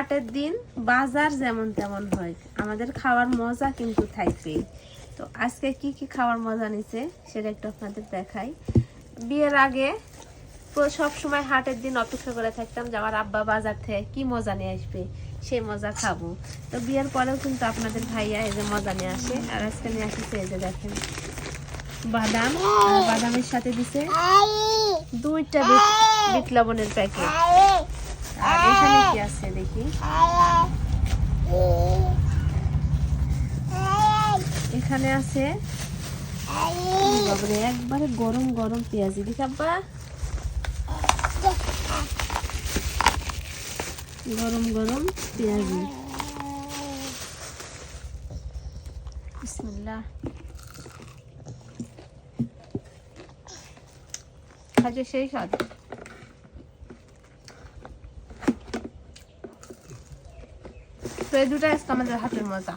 হাটের দিন বাজার যেমন তেমন হয়, আমাদের খাওয়ার মজা কিন্তু থাকবেই। তো আজকে কি কি খাওয়ার মজা নিছে সেটা একটু আপনাদের দেখাই। বিয়ের আগে সব সময় হাটের দিন অপেক্ষা করে থাকতাম যে আমার আব্বা বাজার থেকে কি মজা নিয়ে আসবে, সেই মজা খাবো। তো বিয়ের পরেও কিন্তু আপনাদের ভাইয়া এই যে মজা নিয়ে আসে। আর আজকে নিয়ে আসছে এই যে দেখেন বাদাম, আর বাদামের সাথে দিছে 2টা বিট লবণের প্যাকেট। আর এখানে কি আছে দেখি, এখানে আছে বাবারে একবারে গরম গরম পেঁয়াজি। দেখি আব্বা, গরম গরম পেঁয়াজি। বিসমিল্লাহ। খাজে সেই স্বাদ। তো এই দুটাই আজকে আমাদের হাতের মজা।